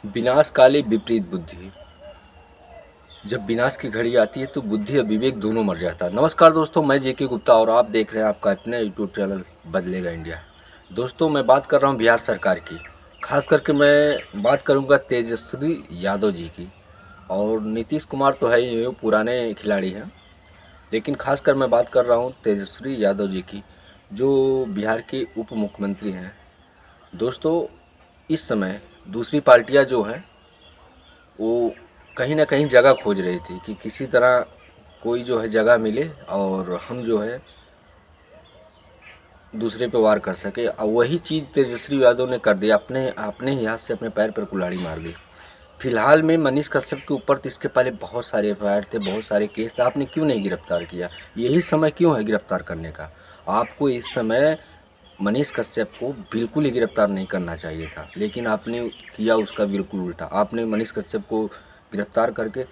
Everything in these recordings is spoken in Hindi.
विनाश काले विपरीत बुद्धि। जब विनाश की घड़ी आती है तो बुद्धि और विवेक दोनों मर जाता है। नमस्कार दोस्तों, मैं जेके गुप्ता और आप देख रहे हैं आपका अपना यूट्यूब चैनल बदलेगा इंडिया। दोस्तों, मैं बात कर रहा हूं बिहार सरकार की। खास करके मैं बात करूंगा तेजस्वी यादव जी की। और नीतीश कुमार तो है ही, पुराने खिलाड़ी हैं, लेकिन खासकर मैं बात कर रहा हूं तेजस्वी यादव जी की, जो बिहार के उप मुख्यमंत्री हैं। दोस्तों, इस समय दूसरी पार्टियां जो हैं वो कहीं ना कहीं जगह खोज रही थी कि किसी तरह कोई जो है जगह मिले और हम जो है दूसरे पे वार कर सके। और वही चीज़ तेजस्वी यादव ने कर दिया, अपने अपने ही हाथ से अपने पैर पर कुल्हाड़ी मार दी। फिलहाल में मनीष कश्यप के ऊपर तो इसके पहले बहुत सारे एफआईआर थे, बहुत सारे केस थे, आपने क्यों नहीं गिरफ्तार किया? यही समय क्यों है गिरफ्तार करने का? आपको इस समय मनीष कश्यप को बिल्कुल ही गिरफ्तार नहीं करना चाहिए था, लेकिन आपने किया उसका बिल्कुल उल्टा। आपने मनीष कश्यप को गिरफ्तार करके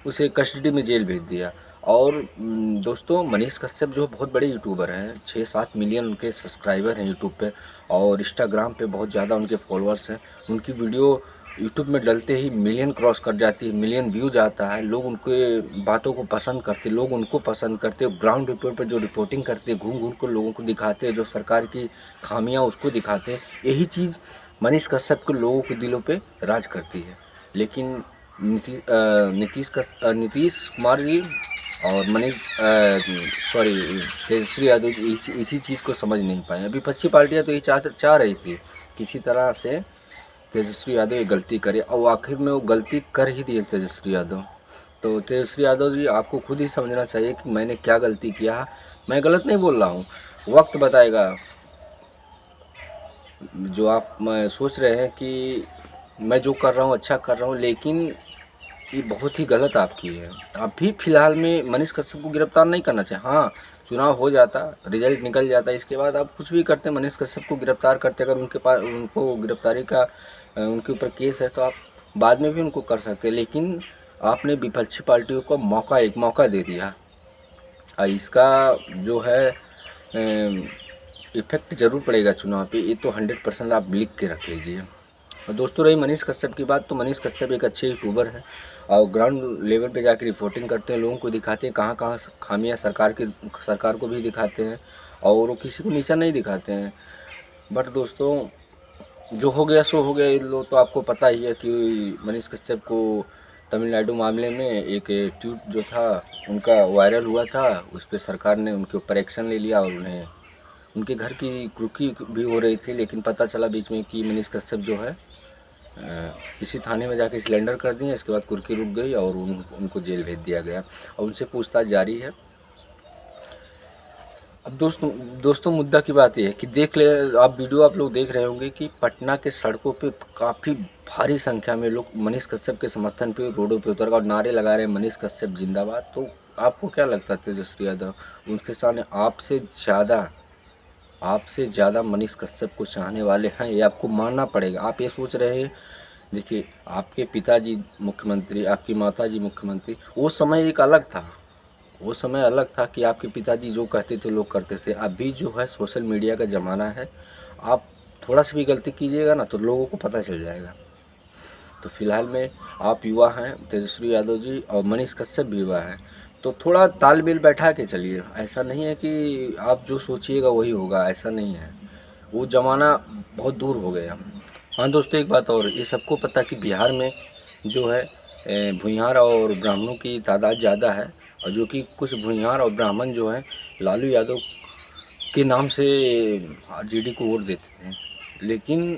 उसे कस्टडी में जेल भेज दिया। और दोस्तों, मनीष कश्यप जो बहुत बड़े यूट्यूबर हैं, 6-7 मिलियन उनके सब्सक्राइबर हैं यूट्यूब पे, और इंस्टाग्राम पे बहुत ज़्यादा उनके फॉलोअर्स हैं। उनकी वीडियो यूट्यूब में डलते ही मिलियन क्रॉस कर जाती है, मिलियन व्यूज आता है। लोग उनके बातों को पसंद करते, लोग उनको पसंद करते। ग्राउंड रिपोर्ट पर जो रिपोर्टिंग करते, घूम घूम कर लोगों को दिखाते, जो सरकार की खामियां उसको दिखाते, यही चीज़ मनीष कश्यप के लोगों के दिलों पे राज करती है। लेकिन नीतीश कुमार जी और तेजस्वी यादव जी इसी चीज़ को समझ नहीं पाए। विपक्षी पार्टियां तो ये चाह रही थी किसी तरह से तेजस्वी यादव ये गलती करे, और आखिर में वो गलती कर ही दिए तेजस्वी यादव। तो तेजस्वी यादव जी, आपको खुद ही समझना चाहिए कि मैंने क्या गलती किया। मैं गलत नहीं बोल रहा हूँ, वक्त बताएगा। जो आप सोच रहे हैं कि मैं जो कर रहा हूँ अच्छा कर रहा हूँ, लेकिन ये बहुत ही गलत आपकी है। अभी फ़िलहाल में मनीष कश्यप को गिरफ्तार नहीं करना चाहिए। हाँ, चुनाव हो जाता, रिजल्ट निकल जाता, इसके बाद आप कुछ भी करते, मनीष कश्यप को गिरफ्तार करते। अगर उनके पास उनको गिरफ्तारी का उनके ऊपर केस है तो आप बाद में भी उनको कर सकते, लेकिन आपने विपक्षी पार्टियों को एक मौका दे दिया। इसका जो है इफ़ेक्ट ज़रूर पड़ेगा चुनाव पे, ये तो 100% आप लिख के रख लीजिए। और दोस्तों, रही मनीष कश्यप की बात, तो मनीष कश्यप एक अच्छे यूट्यूबर हैं और ग्राउंड लेवल पे जाकर रिपोर्टिंग करते हैं, लोगों को दिखाते हैं कहाँ कहाँ खामियां सरकार को भी दिखाते हैं, और वो किसी को नीचा नहीं दिखाते हैं। बट दोस्तों, जो हो गया सो हो गया। ये लोग तो आपको पता ही है कि मनीष कश्यप को तमिलनाडु मामले में एक ट्वीट जो था उनका वायरल हुआ था, उस पर सरकार ने उनके ऊपर एक्शन ले लिया और उन्हें उनके घर की कुर्की भी हो रही थी, लेकिन पता चला बीच में कि मनीष कश्यप जो है किसी थाने में जाके सिलेंडर कर दिए। इसके बाद कुर्की रुक गई और उनको जेल भेज दिया गया और उनसे पूछताछ जारी है। अब दोस्तों मुद्दा की बात यह है कि देख ले आप वीडियो, आप लोग देख रहे होंगे कि पटना के सड़कों पे काफ़ी भारी संख्या में लोग मनीष कश्यप के समर्थन पे रोडों पे उतर और नारे लगा रहे हैं, मनीष कश्यप जिंदाबाद। तो आपको क्या लगता है तेजस्वी यादव उनके सामने आपसे ज़्यादा मनीष कश्यप को चाहने वाले हैं? ये आपको मानना पड़ेगा। आप ये सोच रहे हैं, देखिए, आपके पिताजी मुख्यमंत्री, आपकी माताजी मुख्यमंत्री, वो समय एक अलग था। वो समय अलग था कि आपके पिताजी जो कहते थे लोग करते थे। अभी जो है सोशल मीडिया का ज़माना है, आप थोड़ा सा भी गलती कीजिएगा ना तो लोगों को पता चल जाएगा। तो फिलहाल में आप युवा हैं, तेजस्वी यादव जी, और मनीष कश्यप भी युवा हैं, तो थोड़ा तालमेल बैठा के चलिए। ऐसा नहीं है कि आप जो सोचिएगा वही होगा, ऐसा नहीं है। वो ज़माना बहुत दूर हो गया। हाँ दोस्तों, एक बात और, ये सबको पता कि बिहार में जो है भूमिहार और ब्राह्मणों की तादाद ज़्यादा है, और जो कि कुछ भूमिहार और ब्राह्मण जो हैं लालू यादव के नाम से आरजेडी को वोट देते थे। लेकिन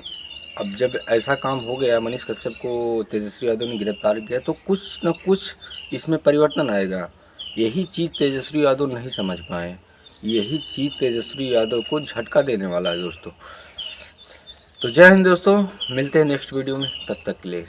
अब जब ऐसा काम हो गया, मनीष कश्यप को तेजस्वी यादव ने गिरफ्तार किया, तो कुछ न कुछ इसमें परिवर्तन आएगा। यही चीज़ तेजस्वी यादव नहीं समझ पाए, यही चीज़ तेजस्वी यादव को झटका देने वाला है दोस्तों। तो जय हिंद दोस्तों, मिलते हैं नेक्स्ट वीडियो में, तब तक के लिए।